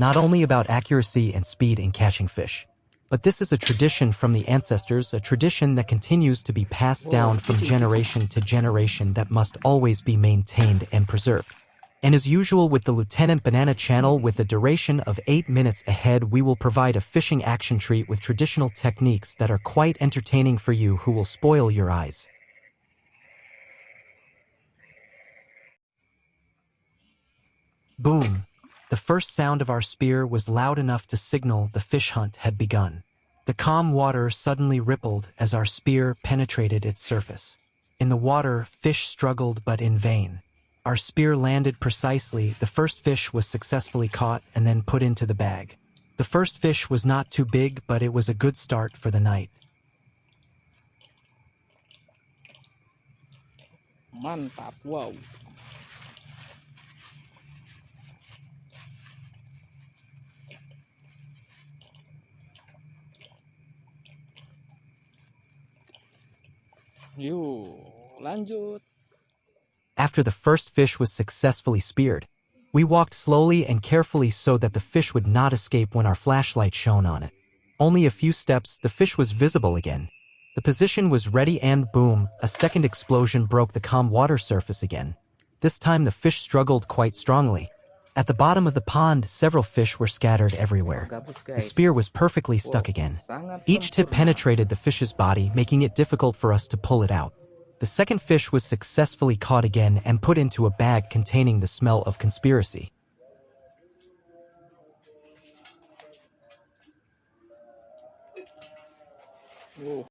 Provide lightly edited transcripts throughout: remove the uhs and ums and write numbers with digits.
not only about accuracy and speed in catching fish, but this is a tradition from the ancestors, a tradition that continues to be passed down from generation to generation that must always be maintained and preserved. And as usual with the Lieutenant Banana channel, with a duration of 8 minutes ahead, we will provide a fishing action treat with traditional techniques that are quite entertaining for you who will spoil your eyes. Boom! The first sound of our spear was loud enough to signal the fish hunt had begun. The calm water suddenly rippled as our spear penetrated its surface. In the water, fish struggled but in vain. Our spear landed precisely, the first fish was successfully caught and then put into the bag. The first fish was not too big, but it was a good start for the night. Mantap, wow. Yuk, lanjut. After the first fish was successfully speared, we walked slowly and carefully so that the fish would not escape when our flashlight shone on it. Only a few steps, the fish was visible again. The position was ready and boom, a second explosion broke the calm water surface again. This time the fish struggled quite strongly. At the bottom of the pond, several fish were scattered everywhere. The spear was perfectly stuck again. Each tip penetrated the fish's body, making it difficult for us to pull it out. The second fish was successfully caught again and put into a bag containing the smell of conspiracy. Whoa.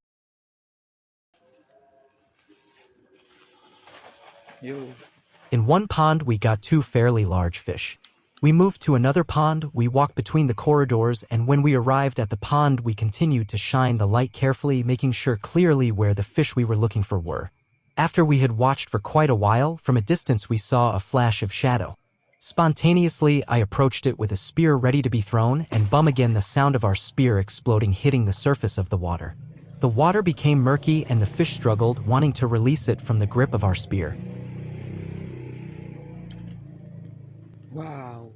In one pond, we got 2 fairly large fish. We moved to another pond, we walked between the corridors, and when we arrived at the pond, we continued to shine the light carefully, making sure clearly where the fish we were looking for were. After we had watched for quite a while, from a distance we saw a flash of shadow. Spontaneously, I approached it with a spear ready to be thrown, and bum again the sound of our spear exploding hitting the surface of the water. The water became murky and the fish struggled, wanting to release it from the grip of our spear. Wow.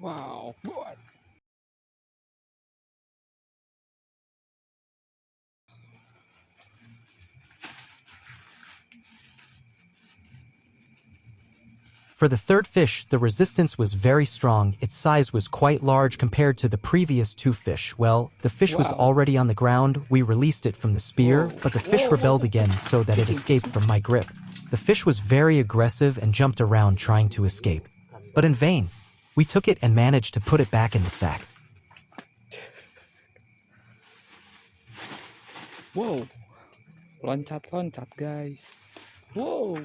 Wow. What? For the third fish, the resistance was very strong. Its size was quite large compared to the previous 2 fish. Well, the fish was already on the ground. We released it from the spear, but the fish rebelled again so that it escaped from my grip. The fish was very aggressive and jumped around trying to escape, but in vain. We took it and managed to put it back in the sack. Wow. Loncat-loncat, guys. Wow.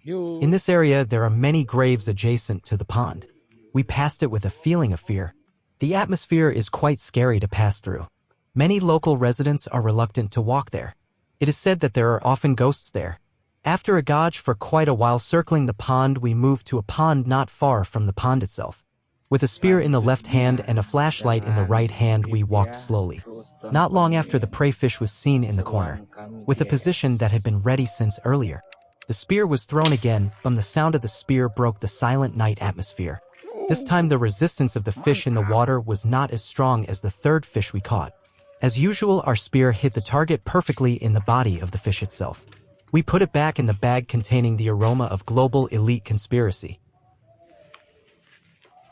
In this area, there are many graves adjacent to the pond. We passed it with a feeling of fear. The atmosphere is quite scary to pass through. Many local residents are reluctant to walk there. It is said that there are often ghosts there. After a gauge for quite a while circling the pond, we moved to a pond not far from the pond itself. With a spear in the left hand and a flashlight in the right hand, we walked slowly. Not long after, the prey fish was seen in the corner, with a position that had been ready since earlier. The spear was thrown again, but the sound of the spear broke the silent night atmosphere. This time the resistance of the fish in the water was not as strong as the third fish we caught. As usual, our spear hit the target perfectly in the body of the fish itself. We put it back in the bag containing the aroma of global elite conspiracy.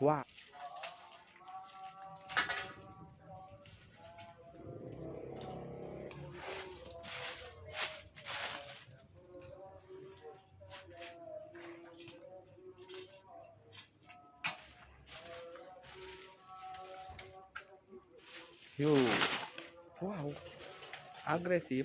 Wow. Wow. Agresif.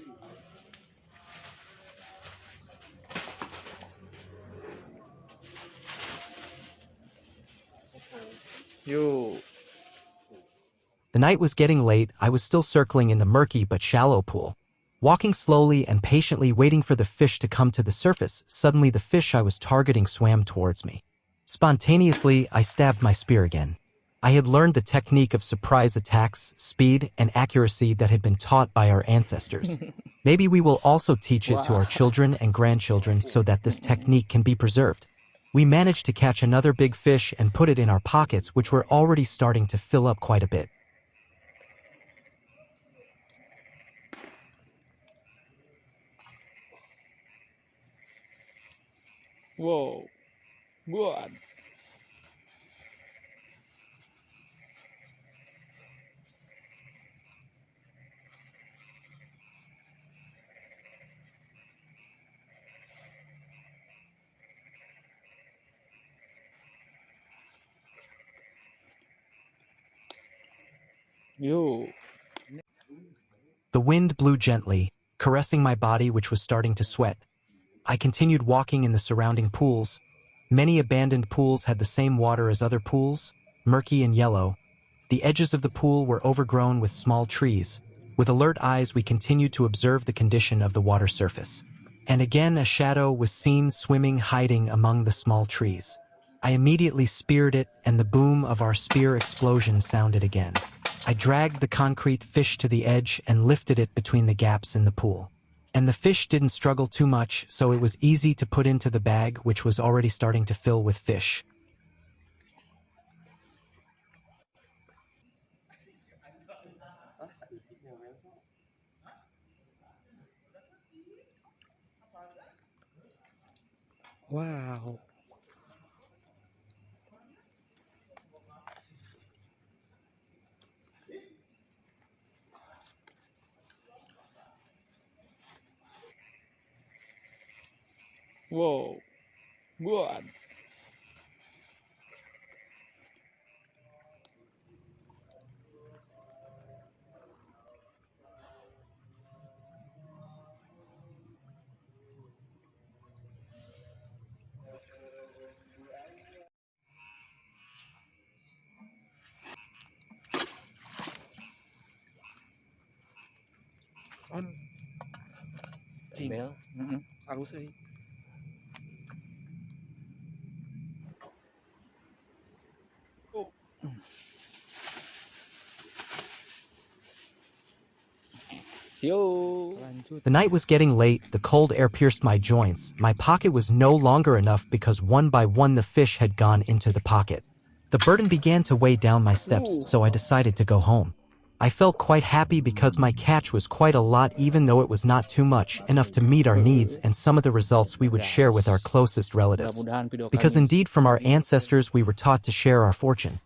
The night was getting late. I was still circling in the murky but shallow pool, walking slowly and patiently waiting for the fish to come to the surface. Suddenly the fish I was targeting swam towards me. Spontaneously, I stabbed my spear again. I had learned the technique of surprise attacks, speed, and accuracy that had been taught by our ancestors. Maybe we will also teach it to Wow. our children and grandchildren so that this technique can be preserved. We managed to catch another big fish and put it in our pockets, which were already starting to fill up quite a bit. Wow. Good. Yo. The wind blew gently, caressing my body, which was starting to sweat. I continued walking in the surrounding pools. Many abandoned pools had the same water as other pools, murky and yellow. The edges of the pool were overgrown with small trees. With alert eyes, we continued to observe the condition of the water surface. And again, a shadow was seen swimming, hiding among the small trees. I immediately speared it, and the boom of our spear explosion sounded again. I dragged the concrete fish to the edge and lifted it between the gaps in the pool. And the fish didn't struggle too much, so it was easy to put into the bag, which was already starting to fill with fish. Wow. Wow. Good. On. Cing. Harus sih. Oh. Sio. The night was getting late, the cold air pierced my joints. My pocket was no longer enough because one by one the fish had gone into the pocket. The burden began to weigh down my steps, so I decided to go home. I felt quite happy because my catch was quite a lot, even though it was not too much, enough to meet our needs and some of the results we would share with our closest relatives. Mudah-mudahan video Because kami. indeed from our ancestors we were taught to share our fortune.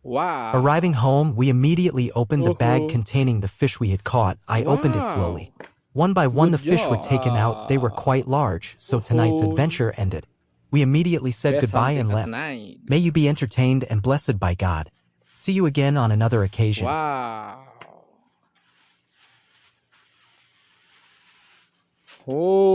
Wow. Arriving home, we immediately opened the bag Oh. containing the fish we had caught. I opened it Wow. slowly. One by one the Good fish were taken out. They were quite large, so tonight's Oh. adventure ended. We immediately said There's goodbye and something at left. night. May you be entertained and blessed by God. See you again on another occasion. Wow. Oh.